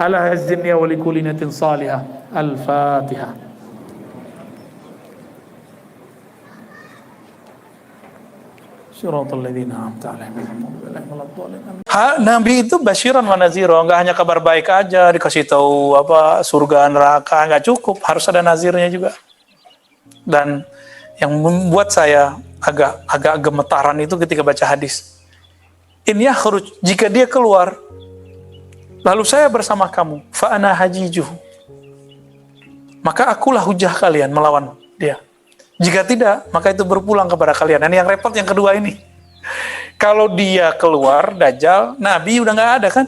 ala hazinni wa likulli niyatin salihah. Al-Fatihah. Nabi itu basyiran wa nazira, nggak hanya kabar baik aja dikasih tahu apa surga neraka, nggak cukup, harus ada nazirnya juga. Dan yang membuat saya agak gemetaran itu ketika baca hadis. In yakhruj, jika dia keluar, lalu saya bersama kamu, fa ana hajijuh, maka akulah hujah kalian melawan dia. Jika tidak, maka itu berpulang kepada kalian. Dan yang repot yang kedua ini. Kalau dia keluar, Dajjal, Nabi udah nggak ada kan?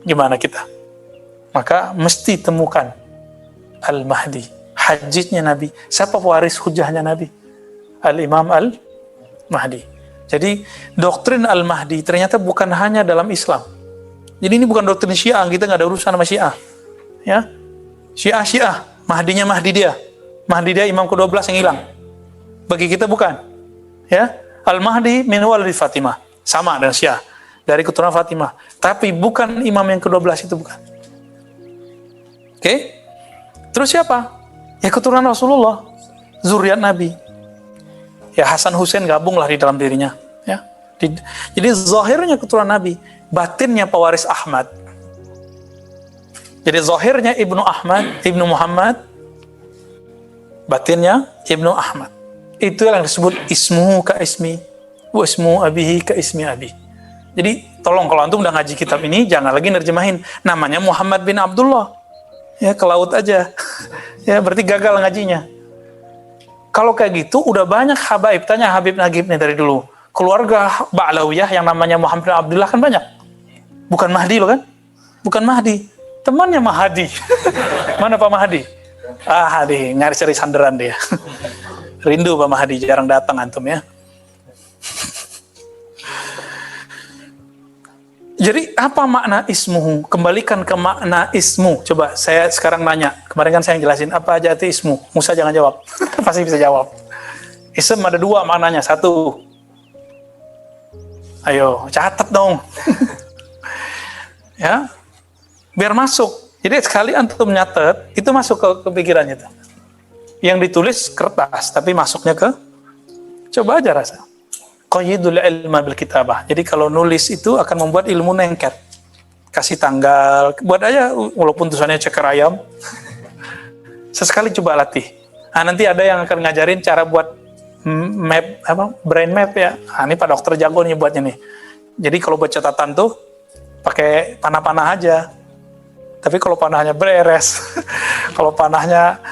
Gimana kita? Maka mesti temukan Al-Mahdi. Hajitnya Nabi. Siapa pewaris hujahnya Nabi? Al-Imam Al-Mahdi. Jadi doktrin Al-Mahdi ternyata bukan hanya dalam Islam. Jadi ini bukan doktrin Syiah, kita nggak ada urusan sama Syiah. Ya, Syiah, Mahdinya Mahdi dia. Mahdi dia imam ke-12 yang hilang. Bagi kita bukan. Ya, Al-Mahdi min waladi Fatimah. Sama dengan Syiah. Dari keturunan Fatimah. Tapi bukan imam yang ke-12 itu, bukan. Oke? Terus siapa? Ya keturunan Rasulullah. Zuriat Nabi. Ya Hasan Hussein gabunglah di dalam dirinya. Ya. Jadi zahirnya keturunan Nabi. Batinnya pewaris Ahmad. Jadi zahirnya Ibnu Ahmad, Ibnu Muhammad. Batinnya Ibnu Ahmad. Itu yang disebut ismuhu ka ismi, wa ismu abihi ka ismi abi. Jadi tolong kalau antum udah ngaji kitab ini, jangan lagi nerjemahin namanya Muhammad bin Abdullah. Ya ke laut aja. Ya berarti gagal ngajinya. Kalau kayak gitu udah banyak habaib, tanya Habib Nagib nih dari dulu. Keluarga Ba'lawiyah yang namanya Muhammad bin Abdullah kan banyak. Bukan Mahdi loh kan? Bukan Mahdi. Temannya Mahdi. Mana Pak Mahdi? Hadi, cari sandaran dia. Rindu Pak Mahdi, jarang datang antum ya. Jadi apa makna ismuhu? Kembalikan ke makna ismu. Coba saya sekarang nanya. Kemarin kan saya jelasin apa aja itu ismu. Musa jangan jawab. Pasti bisa jawab. Ism ada dua maknanya. Satu. Ayo, catat dong. Ya. Biar masuk. Jadi sekali antum nyatet, itu masuk ke pikirannya tuh. Yang ditulis kertas, tapi masuknya ke, coba aja rasa. Qayyidul ilma bil kitabah. Jadi kalau nulis itu akan membuat ilmu nengket. Kasih tanggal, buat aja walaupun tulisannya ceker ayam. Sesekali coba latih. Nah, nanti ada yang akan ngajarin cara buat map, brain map ya. Nah, ini Pak Dokter jago nih buatnya nih. Jadi kalau buat catatan tuh pakai panah-panah aja. Tapi kalau panahnya beres, kalau panahnya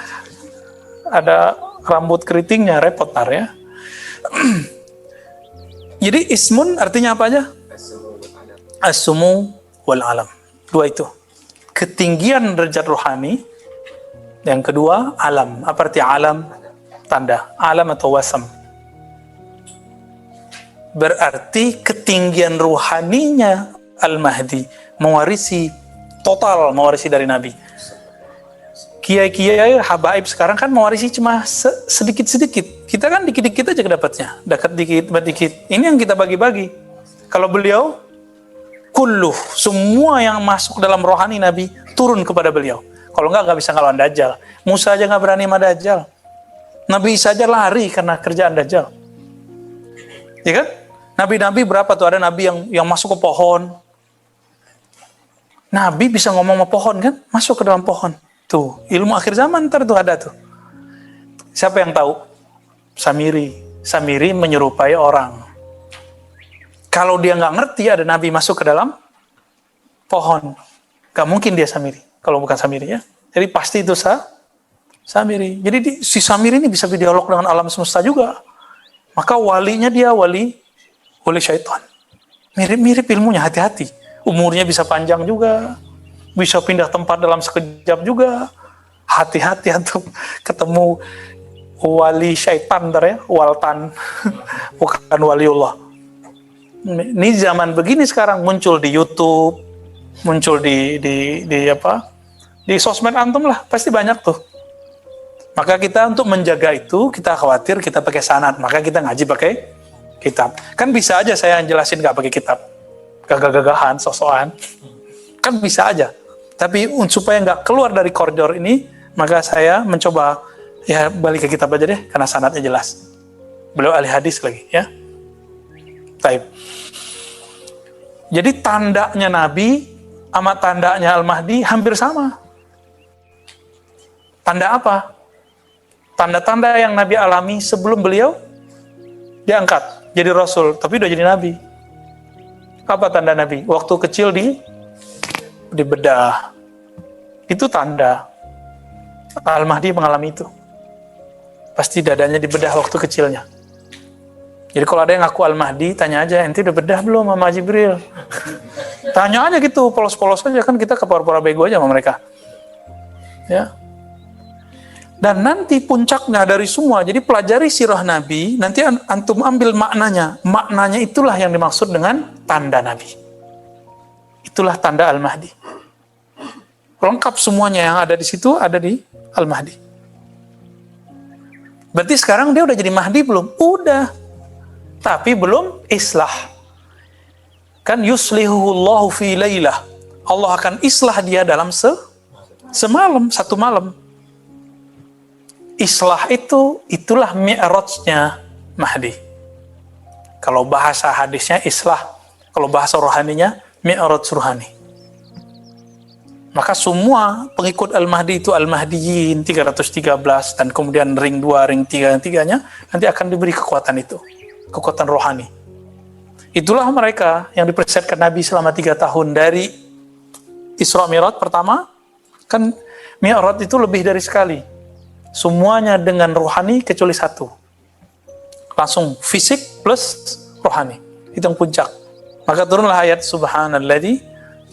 ada rambut keritingnya, repot tar ya. Jadi ismun artinya apa aja? As-sumu wal alam. Dua itu. Ketinggian derajat rohani. Yang kedua, alam. Apa arti alam? Tanda. Alam atau wasam. Berarti ketinggian rohaninya Al-Mahdi mewarisi total, mewarisi dari Nabi. Kiai-kiai habaib sekarang kan mewarisi cuma sedikit-sedikit. Kita kan dikit-dikit aja kedapatnya. Dekat dikit. Ini yang kita bagi-bagi. Kalau beliau, kulluh, semua yang masuk dalam rohani Nabi, turun kepada beliau. Kalau nggak bisa ngelawan Dajjal. Musa aja nggak berani sama Dajjal. Nabi Isa aja lari karena kerjaan Dajjal. Ya kan? Nabi-nabi berapa tuh? Ada Nabi yang masuk ke pohon. Nabi bisa ngomong sama pohon kan? Masuk ke dalam pohon. Tuh, ilmu akhir zaman ntar tuh ada tuh. Siapa yang tahu? Samiri. Samiri menyerupai orang. Kalau dia nggak ngerti ada Nabi masuk ke dalam pohon. Gak mungkin dia Samiri. Kalau bukan Samiri ya. Jadi pasti itu Samiri. Jadi si Samiri ini bisa berdialog dengan alam semesta juga. Maka walinya dia wali syaitan. Mirip-mirip ilmunya, hati-hati. Umurnya bisa panjang juga, bisa pindah tempat dalam sekejap juga. Hati-hati untuk ketemu wali syaitan, ya, waltan, bukan waliullah. Ini zaman begini sekarang muncul di YouTube, muncul di sosmed antum lah, pasti banyak tuh. Maka kita untuk menjaga itu, kita khawatir kita pakai sanad, maka kita ngaji pakai kitab. Kan bisa aja saya jelasin nggak pakai kitab. Gagah-gagahan, sosokan. Kan bisa aja. Tapi supaya nggak keluar dari koridor ini, maka saya mencoba ya balik ke kitab aja deh, karena sanadnya jelas. Beliau ahli hadis lagi, ya. Taib. Jadi tandanya Nabi sama tandanya Al-Mahdi hampir sama. Tanda apa? Tanda-tanda yang Nabi alami sebelum beliau diangkat jadi Rasul, tapi udah jadi Nabi. Apa tanda Nabi? Waktu kecil dibedah. Itu tanda. Al-Mahdi mengalami itu. Pasti dadanya dibedah waktu kecilnya. Jadi kalau ada yang ngaku Al-Mahdi, tanya aja, ente udah bedah belum sama Jibril? Tanya aja gitu, polos-polos aja, kan kita kepala-pala bego aja sama mereka. Ya. Dan nanti puncaknya dari semua, jadi pelajari sirah Nabi, nanti antum ambil maknanya. Maknanya itulah yang dimaksud dengan tanda Nabi. Itulah tanda Al-Mahdi. Lengkap semuanya yang ada di situ, ada di Al-Mahdi. Berarti sekarang dia udah jadi Mahdi belum? Udah. Tapi belum islah. Kan yuslihuhullahu fi lailah. Allah akan islah dia dalam semalam, satu malam. Islah itulah mi'rajnya Mahdi. Kalau bahasa hadisnya islah, kalau bahasa rohaninya mi'raj rohani. Maka semua pengikut Al-Mahdi itu Al-Mahdiyin 313 dan kemudian ring 2, ring 3, tiganya nanti akan diberi kekuatan itu, kekuatan rohani. Itulah mereka yang dipersiapkan Nabi selama 3 tahun dari Isra Mi'raj pertama, kan Mi'raj itu lebih dari sekali. Semuanya dengan rohani kecuali satu. Langsung fisik plus rohani. Itu yang puncak. Maka turunlah ayat Subhanalladzi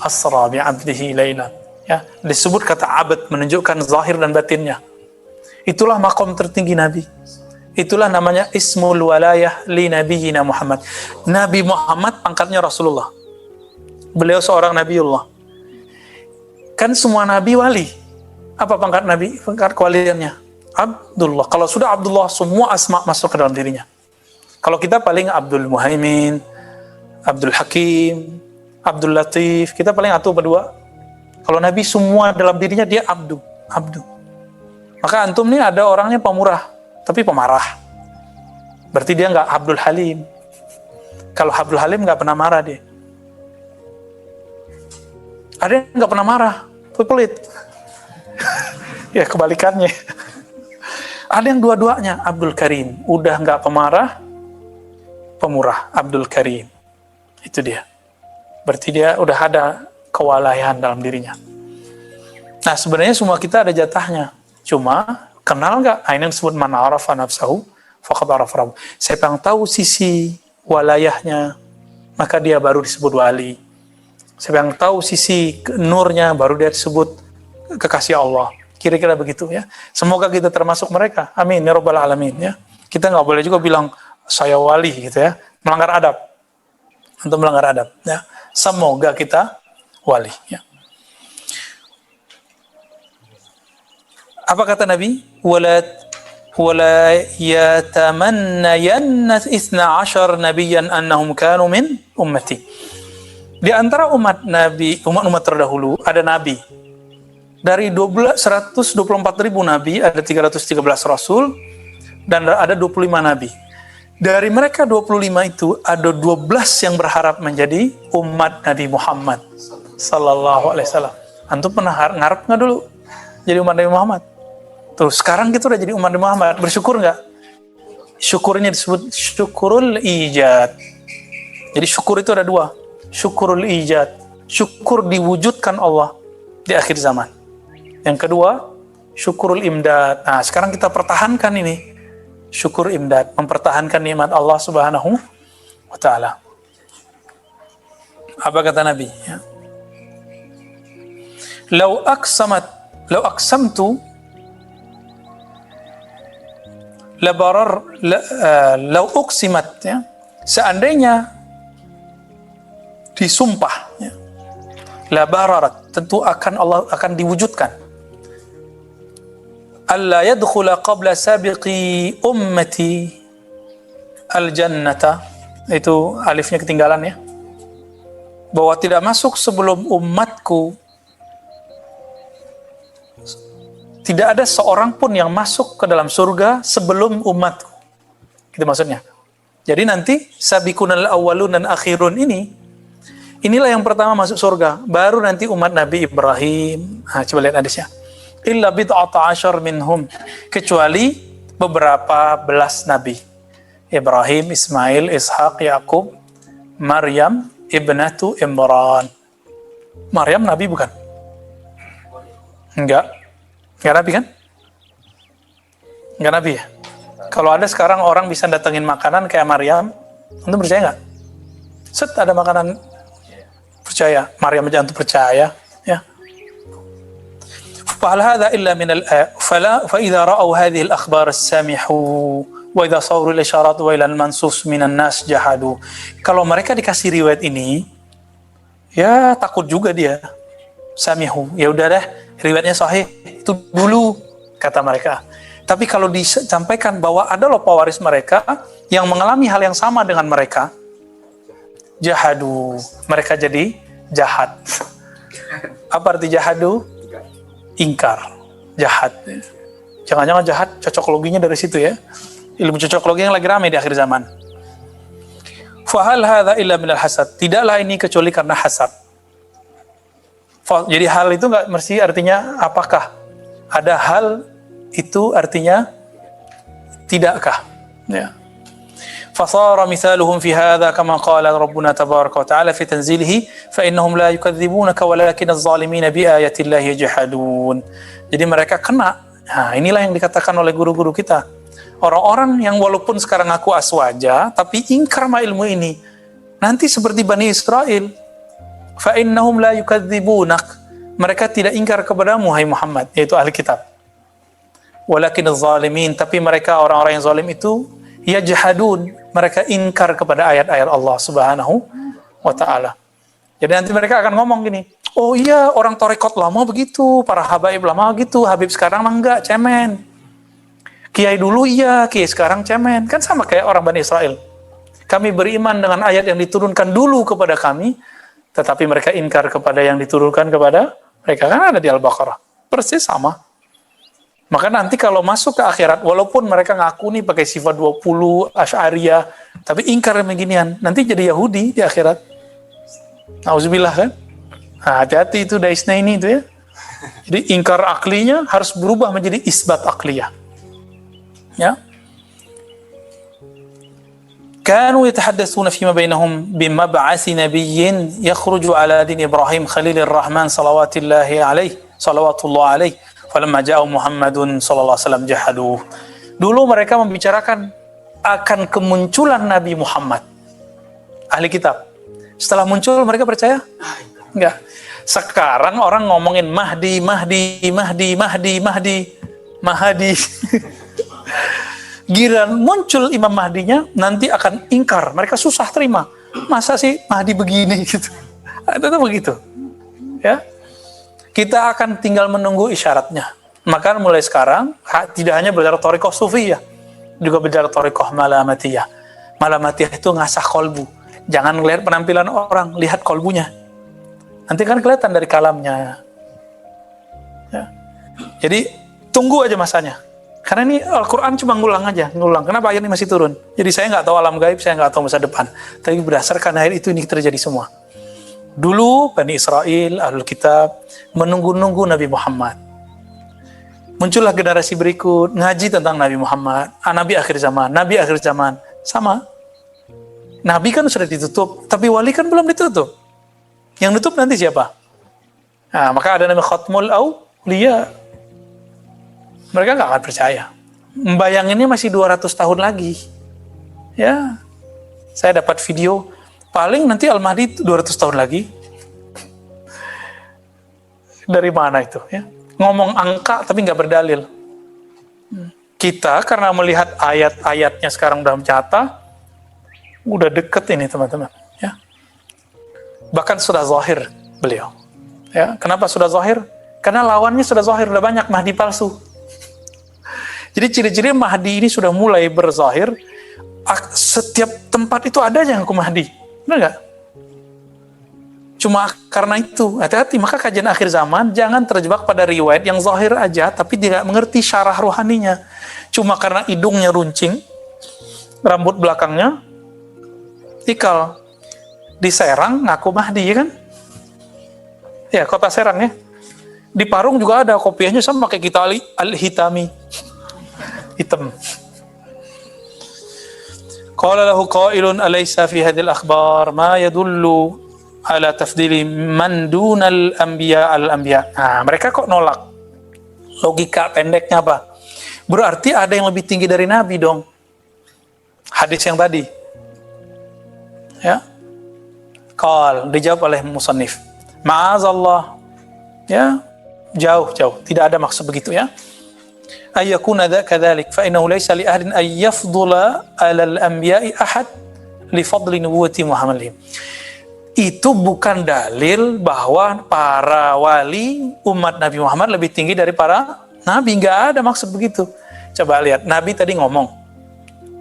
asra bi'abdihi lailan. Ya, disebut kata abad menunjukkan zahir dan batinnya. Itulah makom tertinggi Nabi. Itulah namanya ismul walayah li nabiyina Muhammad. Nabi Muhammad pangkatnya Rasulullah. Beliau seorang Nabiullah. Kan semua Nabi wali. Apa pangkat Nabi? Pangkat kewaliannya Abdullah. Kalau sudah Abdullah, semua asma masuk ke dalam dirinya. Kalau kita paling Abdul Muhaimin, Abdul Hakim, Abdul Latif, kita paling satu berdua. Kalau Nabi semua dalam dirinya dia Abdu. Maka antum nih ada orangnya pemurah, tapi pemarah. Berarti dia nggak Abdul Halim. Kalau Abdul Halim nggak pernah marah dia. Ada yang nggak pernah marah, pelit. Ya kebalikannya. Ada yang dua-duanya, Abdul Karim. Udah nggak pemarah, pemurah, Abdul Karim. Itu dia. Berarti dia udah ada kewalayan dalam dirinya. Nah sebenarnya semua kita ada jatahnya. Cuma, kenal nggak? Ini disebut man arafa nafsahu, faqad arafa rabbuh. Siapa yang tahu sisi walayahnya, maka dia baru disebut wali. Siapa yang tahu sisi nurnya, baru dia disebut kekasih Allah. Kira-kira begitu ya. Semoga kita termasuk mereka. Amin ya rabbal alamin ya. Kita nggak boleh juga bilang saya wali gitu ya. Melanggar adab. Untuk melanggar adab ya. Semoga kita wali ya. Apa kata Nabi? Wala yatamannayanna 12 nabiyyan annahum kanu min ummati. Di antara umat Nabi, umat terdahulu ada nabi. Dari 124.000 nabi, ada 313 rasul, dan ada 25 nabi. Dari mereka 25 itu, ada 12 yang berharap menjadi umat Nabi Muhammad Sallallahu Alaihi Wasallam. Antum pernah ngarep nggak dulu jadi umat Nabi Muhammad? Tuh, sekarang kita udah jadi umat Nabi Muhammad. Bersyukur nggak? Syukurnya disebut syukurul ijad. Jadi syukur itu ada dua. Syukurul ijad. Syukur diwujudkan Allah di akhir zaman. Yang kedua, syukurul imdad. Nah, sekarang kita pertahankan ini. Syukur imdad, mempertahankan nikmat Allah Subhanahu wa taala. Apa kata Nabi? Ya. Lau aqsamtu lau uqsimat ya. Seandainya disumpah ya. La bararat, tentu Allah akan diwujudkan. Alla yadkhula qabla sabiqi ummati al-jannata. Itu alifnya ketinggalan ya. Bahwa tidak masuk sebelum umatku tidak ada seorang pun yang masuk ke dalam surga sebelum umatku. Gitu maksudnya. Jadi nanti sabiqunal awwalun dan akhirun inilah yang pertama masuk surga. Baru nanti umat Nabi Ibrahim. Nah, coba lihat hadisnya. Illa bid'ata asyar minhum. Kecuali beberapa belas Nabi. Ibrahim, Ismail, Ishaq, Yakub, Maryam, ibnatu Imran. Maryam Nabi bukan? Enggak Nabi kan? Enggak Nabi ya? Kalau ada sekarang orang bisa datengin makanan kayak Maryam, antum percaya nggak? Set ada makanan, percaya. Maryam aja antum percaya, ya. Fahal hadza illa min fala fa idza ra'aw hadhihi al-akhbar as-samihu wa idza sawaru al-isyarat wa ila al-mansus min an-nas jahadu. Kalau mereka dikasih riwayat ini, ya takut juga dia. Samihu, ya udah deh, riwayatnya sahih itu dulu kata mereka. Tapi kalau disampaikan bahwa ada loh pewaris mereka yang mengalami hal yang sama dengan mereka, jahadu, mereka jadi jahat. Apa arti jahadu? Ingkar, jahat. Jangan-jangan jahat cocokologinya dari situ ya. Ilmu cocokologi yang lagi ramai di akhir zaman. Fahal hadza illa minal hasad. Tidaklah ini kecuali karena hasad. Jadi hal itu nggak mesti artinya apakah. Ada hal itu artinya tidakkah. Ya. فصار مثالهم في هذا كما قال ربنا تبارك وتعالى في تنزيله فإنهم لا يكذبونك ولكن الظالمين بآيات الله يجحدون. Jadi mereka kena. Nah, inilah yang dikatakan oleh guru-guru kita. Orang-orang yang walaupun sekarang ngaku aswaja tapi ingkar sama ilmu ini. Nanti seperti Bani Israel. فإنهم لا يكذبونك. Mereka tidak ingkar kepadamu hai Muhammad, yaitu ahli kitab. Walakin az-zalimin, tapi mereka orang-orang yang zalim itu yajhadun, mereka ingkar kepada ayat-ayat Allah Subhanahu wa taala. Jadi nanti mereka akan ngomong gini, oh iya orang tarekat lama begitu, para habaib lama gitu, habib sekarang mah enggak, cemen. Kiai dulu iya, kiai sekarang cemen. Kan sama kayak orang Bani Israel. Kami beriman dengan ayat yang diturunkan dulu kepada kami, tetapi mereka ingkar kepada yang diturunkan kepada mereka. Kan ada di Al-Baqarah. Persis sama. Maka nanti kalau masuk ke akhirat, walaupun mereka ngaku nih pakai sifat 20, Asy'ariyah, tapi ingkar beginian, nanti jadi Yahudi di akhirat. Nauzubillah kan? Nah, hati-hati itu daisna ini itu ya. Jadi ingkar aklinya harus berubah menjadi isbat akliyah. Ya. Kanu yatahaddatsuna fima bainahum bimab'atsi nabiyyin yakhruju ala din Ibrahim Khalilur Rahman salawatullah alaihi. Falamma ja'a Muhammadun sallallahu alaihi wasallam jahadu. Dulu mereka membicarakan akan kemunculan Nabi Muhammad, ahli kitab. Setelah muncul mereka percaya? Enggak. Sekarang orang ngomongin Mahdi. Giliran muncul Imam Mahdinya, nanti akan ingkar. Mereka susah terima. Masa sih Mahdi begini gitu? Itu begitu. Ya. Kita akan tinggal menunggu isyaratnya. Maka mulai sekarang tidak hanya belajar thariqah sufiyah, juga belajar thariqah malamatiyah. Malamatiyah itu ngasah kolbu. Jangan lihat penampilan orang, lihat kolbunya. Nanti kan kelihatan dari kalamnya. Ya. Jadi tunggu aja masanya. Karena ini Al-Quran cuma ngulang aja, ngulang. Kenapa ayat ini masih turun? Jadi saya nggak tahu alam gaib, saya nggak tahu masa depan. Tapi berdasarkan ayat itu ini terjadi semua. Dulu Bani Israel, Ahlul Kitab menunggu-nunggu Nabi Muhammad. Muncullah generasi berikut ngaji tentang Nabi Muhammad, Nabi akhir zaman, sama. Nabi kan sudah ditutup, tapi wali kan belum ditutup. Yang nutup nanti siapa? Nah, maka ada namanya Khatmul Auliya. Mereka nggak akan percaya. Membayanginnya masih 200 tahun lagi. Ya, saya dapat video. Paling nanti Al-Mahdi 200 tahun lagi. Dari mana itu? Ya? Ngomong angka tapi nggak berdalil. Kita karena melihat ayat-ayatnya sekarang udah nyata, udah deket ini teman-teman. Ya. Bahkan sudah zahir beliau. Ya, kenapa sudah zahir? Karena lawannya sudah zahir, udah banyak Mahdi palsu. Jadi ciri-ciri Mahdi ini sudah mulai berzahir. Setiap tempat itu ada aja yang Mahdi. Benar nggak? Cuma karena itu, hati-hati, maka kajian akhir zaman jangan terjebak pada riwayat yang zahir aja, tapi tidak mengerti syarah rohaninya. Cuma karena hidungnya runcing, rambut belakangnya ikal, di Serang ngaku Mahdi, ya kan? Ya, kota Serang ya. Di Parung juga ada kopiahnya sama kayak kita Al-Hitami, hitam. Qala lahu qailun alaysa fi hadhil akhbar ma yadullu ala tafdili man dunal anbiya al-anbiya. Nah, mereka kok nolak. Logika pendeknya apa? Berarti ada yang lebih tinggi dari Nabi dong. Hadis yang tadi. Ya. Qal, dijawab oleh musannif. Ma'azallah. Ya, jauh. Tidak ada maksud begitu ya. Ayyakuna kadzalik fa innahu laysa li ahadin ay yafdula 'alal anbiya'i ahad li fadli nubuwwati Muhammadin. Itu bukan dalil bahwa para wali umat Nabi Muhammad lebih tinggi dari para nabi. Nggak ada maksud begitu. Coba lihat, Nabi tadi ngomong,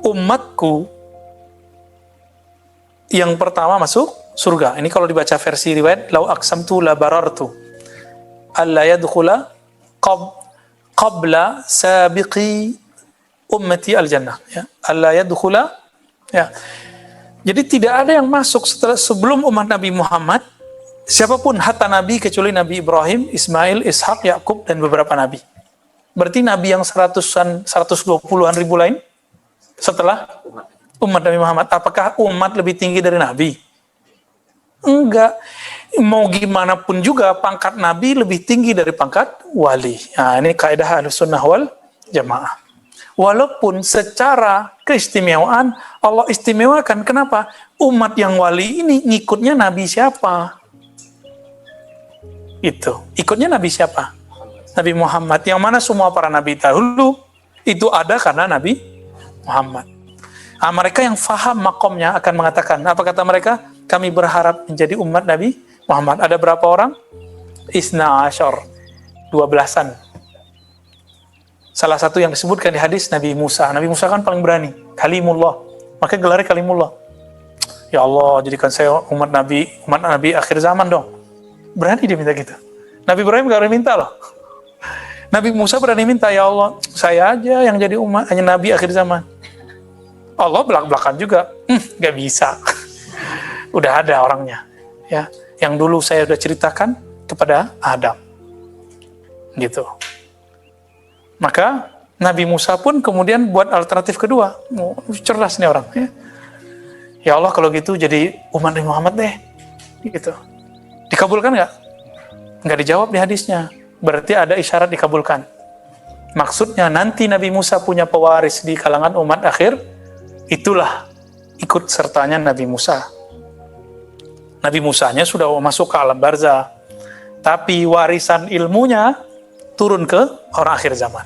umatku yang pertama masuk surga. Ini kalau dibaca versi riwayat, lau aqsamtu la barartu alla yadkhula qabla sabiqi ummati al-jannah, ya. Alla yadkhula, ya. Jadi tidak ada yang masuk sebelum umat Nabi Muhammad, siapapun, hatta Nabi, kecuali Nabi Ibrahim, Ismail, Ishak, Yakub, dan beberapa Nabi. Berarti Nabi yang 120-an ribu lain setelah umat Nabi Muhammad. Apakah umat lebih tinggi dari Nabi? Enggak. Mau gimana pun juga pangkat Nabi lebih tinggi dari pangkat wali. Nah, ini kaidah Ahlussunnah wal Jamaah. Walaupun secara keistimewaan Allah istimewakan. Kenapa? Umat yang wali ini ngikutnya Nabi siapa? Itu. Ikutnya Nabi siapa? Nabi Muhammad. Yang mana semua para Nabi dahulu itu ada karena Nabi Muhammad. Nah, mereka yang faham makomnya akan mengatakan, apa kata mereka? Kami berharap menjadi umat Nabi Muhammad. Ada berapa orang? Isna Ashar, 12-an. Salah satu yang disebutkan di hadis Nabi Musa. Nabi Musa kan paling berani, Kalimullah. Makanya gelarnya Kalimullah. Ya Allah, jadikan saya umat Nabi akhir zaman dong. Berani dia minta gitu. Nabi Ibrahim gak berani minta loh. Nabi Musa berani minta, ya Allah, saya aja yang jadi umat, hanya Nabi akhir zaman. Allah belak-belakan juga, gak bisa. Udah ada orangnya, ya. Yang dulu saya udah ceritakan kepada Adam, gitu. Maka Nabi Musa pun kemudian buat alternatif kedua. Cerdas nih orang, ya. Ya Allah, kalau gitu jadi umat Nabi Muhammad deh, gitu. Dikabulkan nggak? Nggak dijawab di hadisnya. Berarti ada isyarat dikabulkan. Maksudnya nanti Nabi Musa punya pewaris di kalangan umat akhir. Itulah ikut sertanya Nabi Musa. Nabi Musanya sudah masuk ke alam barzah, tapi warisan ilmunya turun ke orang akhir zaman.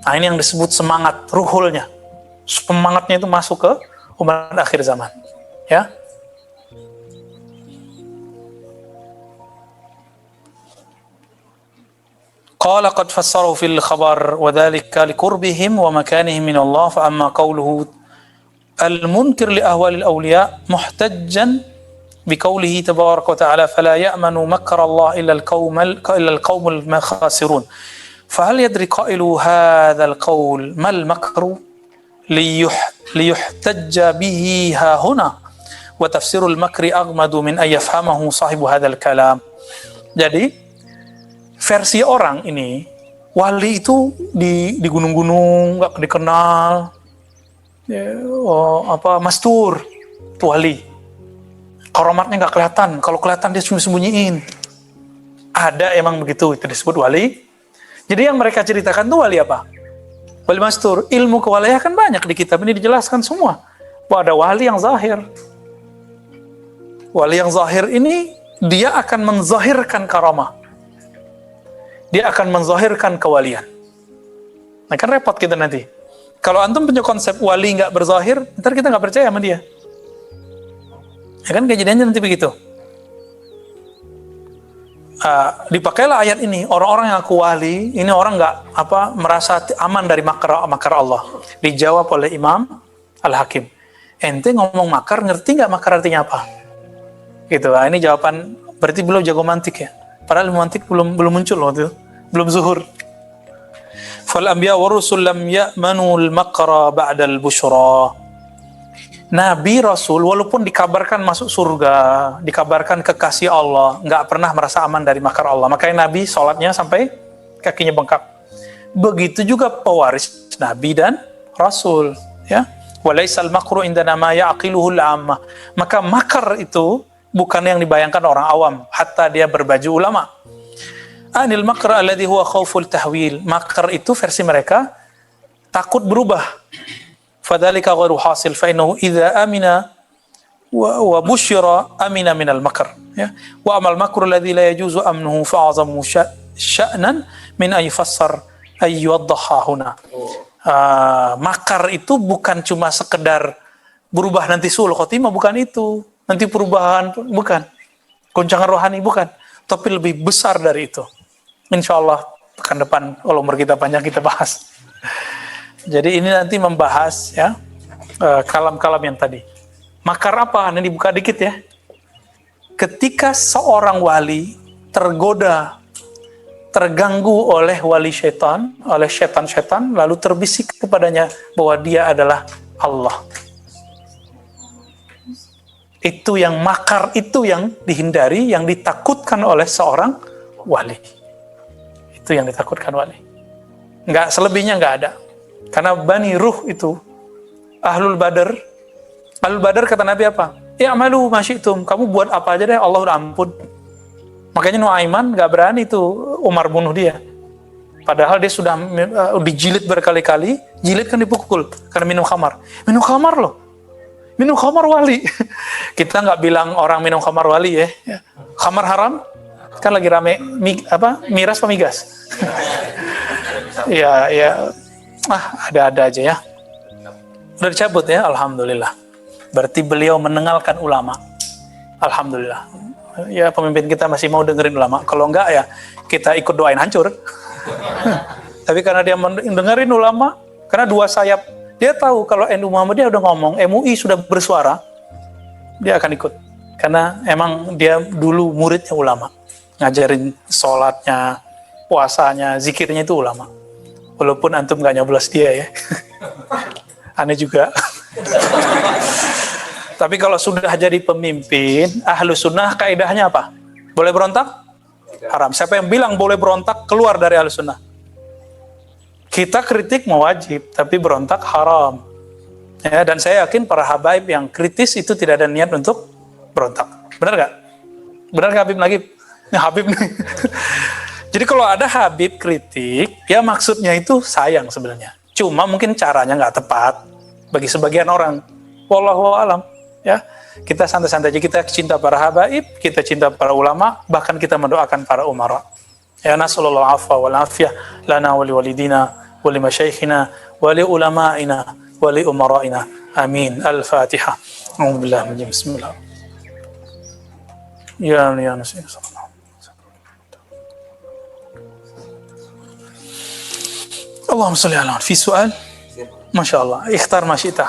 Nah, ini yang disebut semangat ruhulnya. Semangatnya itu masuk ke umat akhir zaman, ya. Qala qad fassaru fil khabar wa dhalika liqurbihim wa makanihim min Allah, fa amma qawluhu al-munkir li ahwali al-awliya muhtajjan biqawlihi tabaraka wa ta'ala fala ya'manu makra Allah illa al-qawm al-khasirun. Fahal yadri qailu hadha al-qawl mal makru liyuhtajja bihi ha huna wa tafsirul makri aghmadu min ay yafhamahu sahibu hadha al-kalam. Jadi versi orang ini, wali itu di gunung-gunung nggak dikenal, ya, mastur, itu wali. Karamatnya nggak kelihatan, kalau kelihatan dia sembunyiin. Ada emang begitu, itu disebut wali. Jadi yang mereka ceritakan tuh wali apa? Wali mastur. Ilmu kewalian kan banyak di kitab ini dijelaskan semua. Bahwa ada wali yang zahir. Wali yang zahir ini dia akan menzahirkan karamah. Dia akan menzahirkan kewalian. Nah kan repot kita nanti. Kalau antum punya konsep wali nggak berzahir, ntar kita nggak percaya sama dia. Ya kan kejadiannya nanti begitu. Dipakailah ayat ini, orang-orang yang aku wali, ini orang nggak merasa aman dari makar Allah. Dijawab oleh Imam Al-Hakim. Ente ngomong makar, ngerti nggak makar artinya apa? Gitu. Nah, ini jawaban, berarti beliau jago mantik ya. Padahal mantik belum muncul waktu itu. Belum zuhur. Fal anbiya wa rusul lam ya'manu al-makra ba'da al-busyra. Nabi Rasul walaupun dikabarkan masuk surga, dikabarkan kekasih Allah, nggak pernah merasa aman dari makar Allah. Makanya Nabi sholatnya sampai kakinya bengkak. Begitu juga pewaris Nabi dan Rasul. Ya, walaisal makru indana ma ya'qiluhul ammah. Maka makar itu bukan yang dibayangkan orang awam, hatta dia berbaju ulama. Anil makr alladhi huwa khawful tahwil. Makar itu versi mereka takut berubah. Fadzalika ghairu hasil fa innahu idza amina wa busyira amina minal makr, ya. Wa amal makru alladhi la yajuzu amnuhu fa azamu sya'nan min ay fassar ay yuwaddaha huna. Makar itu bukan cuma sekedar berubah nanti suul khotimah, bukan itu. Nanti perubahan, bukan. Goncangan rohani, bukan. Tapi lebih besar dari itu. Insyaallah pekan depan kalau umur kita panjang kita bahas. Jadi ini nanti membahas ya kalam-kalam yang tadi. Makar apa? Ini dibuka dikit ya. Ketika seorang wali tergoda, terganggu oleh wali syaitan, oleh syaitan-syaitan, lalu terbisik kepadanya bahwa dia adalah Allah. Itu yang makar, itu yang dihindari, yang ditakutkan oleh seorang wali. Itu yang ditakutkan wali. Enggak, selebihnya enggak ada. Karena Bani Ruh itu Ahlul Badar kata Nabi apa? Ya amalu masyitum, kamu buat apa aja deh, Allah udah ampun. Makanya Nuaiman gak berani tuh Umar bunuh dia. Padahal dia sudah dijilid berkali-kali, jilid kan dipukul karena minum khamar. Minum khamar loh. Minum khamar wali. Kita nggak bilang orang minum khamar wali ya. Khamar haram kan lagi rame miras apa migas? ya. Ada-ada aja ya. Udah dicabut ya, alhamdulillah. Berarti beliau menenggalkan ulama. Alhamdulillah. Ya pemimpin kita masih mau dengerin ulama. Kalau enggak ya kita ikut doain hancur. Tapi karena dia mendengarin ulama, karena dua sayap, dia tahu kalau NU Muhammadiyah udah ngomong, MUI sudah bersuara, dia akan ikut. Karena emang dia dulu muridnya ulama. Ngajarin sholatnya, puasanya, zikirnya itu ulama. Walaupun antum gak nyoblos dia ya. Aneh juga. Tapi kalau sudah jadi pemimpin, ahlu sunnah kaidahnya apa? Boleh berontak? Haram. Siapa yang bilang boleh berontak, keluar dari ahlu sunnah. Kita kritik mewajib, tapi berontak haram. Ya, dan saya yakin para habaib yang kritis itu tidak ada niat untuk berontak. Benar gak? Benar gak Habib lagi? Ini Habib nih. Jadi kalau ada Habib kritik, ya maksudnya itu sayang sebenarnya. Cuma mungkin caranya nggak tepat bagi sebagian orang. Wallahu a'lam. Ya, kita santai-santai aja. Kita cinta para habaib, kita cinta para ulama, bahkan kita mendoakan para umara. Ya nasallallahu alaihi wal afiyah lana wa liwalidina wa limasyayikhina wa li ulama'ina wa li umara'ina. Amin. Al-Fatihah. Alhamdulillah. Bismillah. Ya nasi. اللهم صل على في سؤال ما شاء الله اختار ما شئت